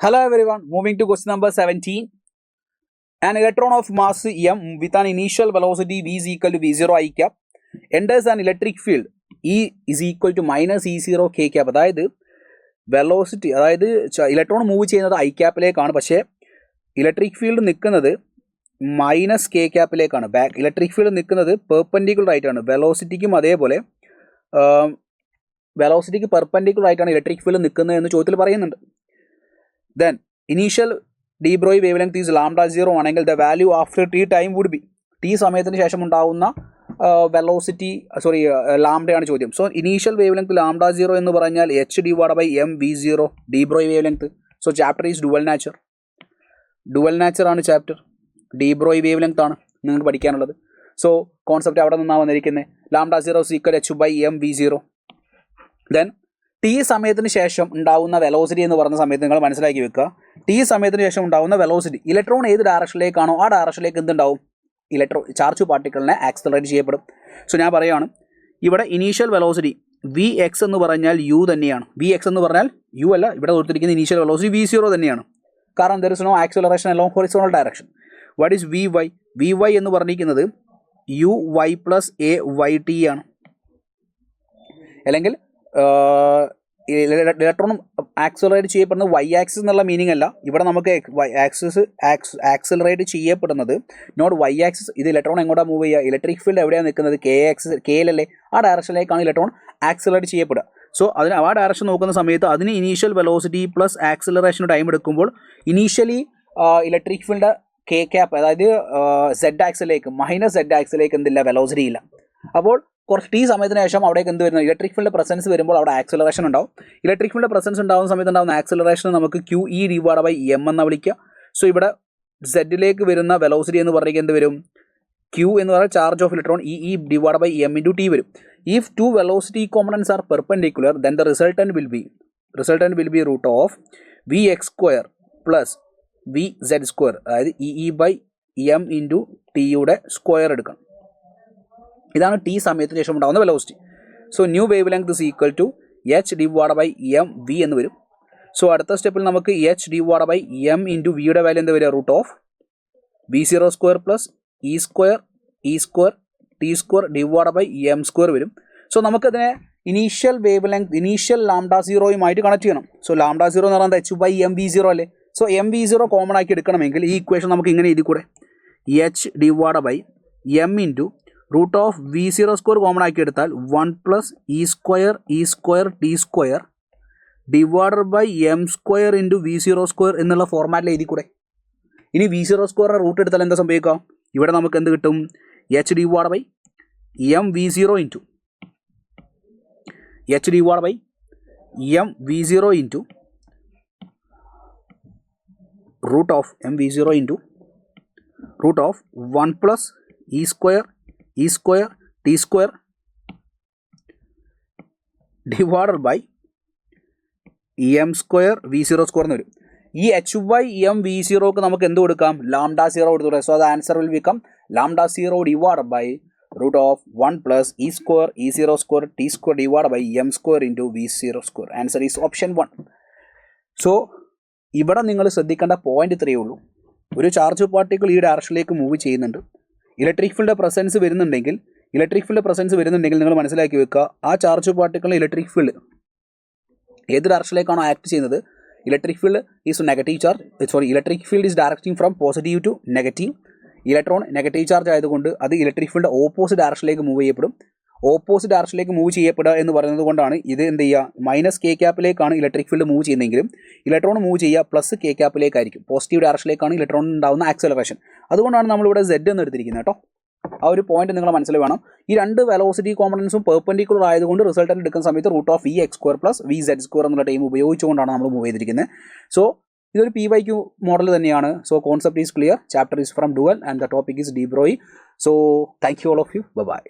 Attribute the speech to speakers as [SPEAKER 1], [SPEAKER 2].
[SPEAKER 1] Hello everyone, moving to question number 17. An electron of mass m with an initial velocity v is equal to v0 I cap enters an electric field E is equal to minus E0 k cap. അതായത് velocity, അതായത് electron move ചെയ്യുന്നത് I ക്യാപ്പിലേക്കാണ്, പക്ഷേ electric field നിൽക്കുന്നത് minus k ക്യാപ്പിലേക്കാണ്. Electric field നിൽക്കുന്നത് perpendicular ആയിട്ടാണ് വെലോസിറ്റിക്കും, അതേപോലെ വെലോസിറ്റിക്ക് perpendicular ആയിട്ടാണ് ഇലക്ട്രിക് ഫീൽഡ് നിൽക്കുന്നത് എന്ന് ചോദ്യത്തിൽ പറയുന്നുണ്ട്. Then initial de Broglie wavelength is lambda 0 ആണെങ്കിൽ the value after t time would be t സമയത്തിന് ശേഷം ഉണ്ടാവുന്ന വെലോസിറ്റി ലാംഡയാണ് ചോദ്യം. So initial wave length lambda 0 എന്ന് പറഞ്ഞാൽ h divide by m v 0 de Broglie wavelength. So chapter is dual nature ആണ് chapter. De Broglie wavelength ആണ് നിങ്ങൾക്ക് പഠിക്കാനുള്ളത്. സോ കോൺസെപ്റ്റ് അവിടെ നിന്നാണ് വന്നിരിക്കുന്നത്. Lambda 0 equal h by m v 0. Then t സമയത്തിന് ശേഷം ഉണ്ടാവുന്ന വെലോസിറ്റി എന്ന് പറഞ്ഞ സമയത്ത് നിങ്ങൾ മനസ്സിലാക്കി വെക്കുക, ടി സമയത്തിന് ശേഷം ഉണ്ടാവുന്ന വെലോസിറ്റി ഇലക്ട്രോൺ ഏത് ഡയറക്ഷനിലേക്കാണോ ആ ഡയറക്ഷനിലേക്ക് എന്തുണ്ടാവും, ചാർജ് പാർട്ടിക്കിളിനെ ആക്സലറേറ്റ് ചെയ്യപ്പെടും. സോ ഞാൻ പറയുകയാണ്, ഇവിടെ ഇനീഷ്യൽ വെലോസിറ്റി വി എക്സ് എന്ന് പറഞ്ഞാൽ യു തന്നെയാണ്. വി എക്സ് എന്ന് പറഞ്ഞാൽ യു അല്ല, ഇവിടെ കൊടുത്തിരിക്കുന്ന ഇനീഷ്യൽ വെലോസിറ്റി വി 0 തന്നെയാണ്. കാരണം there is no acceleration along horizontal direction. What is v y? V y എന്ന് പറഞ്ഞിരിക്കുന്നത് u y plus a y t ആണ്. അല്ലെങ്കിൽ ഇലക്ട്രോൺ ആക്സലറേറ്റ് ചെയ്യപ്പെടുന്നത് വൈ ആക്സിസ് എന്നുള്ള മീനിങ് അല്ല. ഇവിടെ നമുക്ക് ആക്സലറേറ്റ് ചെയ്യപ്പെടുന്നത് നോട്ട് വൈ ആക്സിസ്. ഇത് ഇലക്ട്രോൺ എങ്ങോട്ടാണ് മൂവ് ചെയ്യുക? ഇലക്ട്രിക് ഫീൽഡ് എവിടെയാണ് നിൽക്കുന്നത്? കെയിലല്ലേ? ആ ഡയറക്ഷനിലേക്കാണ് ഇലക്ട്രോൺ ആക്സലറേറ്റ് ചെയ്യപ്പെടുക. സോ അതിന് ആ ഡയറക്ഷൻ നോക്കുന്ന സമയത്ത് അതിന് initial velocity plus acceleration time എടുക്കുമ്പോൾ initially electric field K cap, അതായത് സെഡ് ആക്സിലേക്ക് മൈനസ് സെഡ് ആക്സിലേക്ക് എന്തില്ല, വെലോസിറ്റി ഇല്ല. അപ്പോൾ കുറച്ച് ടി സമയത്തിന് ശേഷം അവിടേക്ക് എന്ത് വരുന്നത്, ഇലക്ട്രിക് ഫീൽഡ് പ്രസൻസ് വരുമ്പോൾ അവിടെ ആക്സലറേഷൻ ഉണ്ടാവും. ഇലക്ട്രിക് ഫീൽഡ് പ്രസൻസ് ഉണ്ടാകുന്ന സമയത്ത് ഉണ്ടാകുന്ന ആക്സലറേഷൻ നമുക്ക് q e divide by m എന്ന് വിളിക്കുക. സോ ഇവിടെ സെഡിലേക്ക് വരുന്ന വെലോസിറ്റി എന്ന് പറയുന്നത് എന്ത് വരും? ക്യൂ എന്ന് പറയുന്ന charge of electron e divide by m into t വരും. If two velocity components are perpendicular then the resultant will be root of v x square plus v z square, അതായത് e by m into ടിയുടെ square എടുക്കണം. ഇതാണ് t സമയത്തിന് ശേഷം ഉണ്ടാകുന്ന velocity. So new wave length is equal to h divide by m v എന്ന് വരും. So അടുത്ത സ്റ്റെപ്പിൽ നമുക്ക് h divide by m into വിയുടെ വാല്യൂ എന്ത് വരിക? Root of v 0 square plus e square t square divide by m square വരും. So നമുക്കതിനെ initial wave length initial lambda 0യുമായിട്ട് കണക്ട് ചെയ്യണം. സോ ലാംഡ 0 എന്ന് പറയുന്നത് എച്ച് ബൈ എം വി 0 അല്ലേ? സോ എം വി 0 കോമൺ ആക്കി എടുക്കണമെങ്കിൽ ഈ ഇക്വേഷൻ നമുക്ക് ഇങ്ങനെ എഴുതി കൂടെ, h divide by m into root of v 0 square common ആക്കി എടുത്താൽ 1 plus e square t square divided by m square into v 0 square എന്നുള്ള ഫോർമാറ്റിൽ എഴുതി കൂടെ. ഇനി വി 0 സ്ക്വയറിൻ്റെ റൂട്ട് എടുത്താൽ എന്താ സംഭവിക്കുക? ഇവിടെ നമുക്ക് എന്ത് കിട്ടും? H divide by m v 0 into h divide by m v 0 into root of m v 0 into root of 1 plus e square t square divided by m square v 0 square എന്ന് വരും. ഈ എച്ച് ബൈ എം വി 0ക്ക് നമുക്ക് എന്ത് കൊടുക്കാം? Lambda 0 കൊടുത്തു. So the answer will become lambda 0 divide by root of 1 plus e 0 square t square divide by m square into v 0 square. Answer is option 1. So ഇവിടെ നിങ്ങൾ ശ്രദ്ധിക്കേണ്ട point ഇത്രയേ ഉള്ളൂ. ഒരു ചാർജ് പാർട്ടിക്കിൾ ഈ ഡയറക്ഷനിലേക്ക് മൂവ് ചെയ്യുന്നുണ്ട്. Electric field presence വരുന്നുണ്ടെങ്കിൽ നിങ്ങൾ മനസ്സിലാക്കി വെക്കുക, ആ ചാർജ് പാർട്ടിക്കിളിന് ഇലക്ട്രിക് ഫീൽഡ് ഏത് ഡയറക്ഷനിലേക്കാണോ ആക്ട് ചെയ്യുന്നത്, electric field is directing from positive to negative. Electron negative charge ആയതുകൊണ്ട് അത് ഇലക്ട്രിക് ഫീൽഡ് ഓപ്പോസിറ്റ് ഡയറക്ഷനിലേക്ക് മൂവ് ചെയ്യപ്പെടും. ഓപ്പോസിറ്റ് ഡയറക്ഷനിലേക്ക് മൂവ് ചെയ്യപ്പെടുക എന്ന് പറയുന്നത് കൊണ്ടാണ് ഇത് എന്ത് ചെയ്യുക, മൈനസ് കെ ക്യാപ്പിലേക്കാണ് ഇലക്ട്രിക് ഫീൽഡ് മൂവ് ചെയ്യുന്നതെങ്കിലും ഇലക്ട്രോൺ മൂവ് ചെയ്യുക പ്ലസ് കെ ക്യാപ്പിലേക്കായിരിക്കും. പോസിറ്റീവ് ഡയറക്ഷനിലേക്കാണ് ഇലക്ട്രോൺ ഉണ്ടാകുന്ന ആക്സലറേഷൻ. അതുകൊണ്ടാണ് നമ്മളിവിടെ സെഡ് എന്ന് എടുത്തിരിക്കുന്നത് കേട്ടോ. ആ ഒരു പോയിന്റ് നിങ്ങൾ മനസ്സിൽ വേണം. ഈ രണ്ട് വെലോസിറ്റി കോമ്പണൻസും പെർപെൻഡിക്കുലർ ആയതുകൊണ്ട് റിസൾട്ടന്റ് എടുക്കുന്ന സമയത്ത് root of v x square plus v z square എന്നുള്ള ടൈം ഉപയോഗിച്ചുകൊണ്ടാണ് നമ്മൾ മൂവ് ചെയ്തിരിക്കുന്നത്. സോ ഇതൊരു PYQ മോഡൽ തന്നെയാണ്. So concept is clear. Chapter is from dual and the topic is de Broglie. So thank you all of you. By.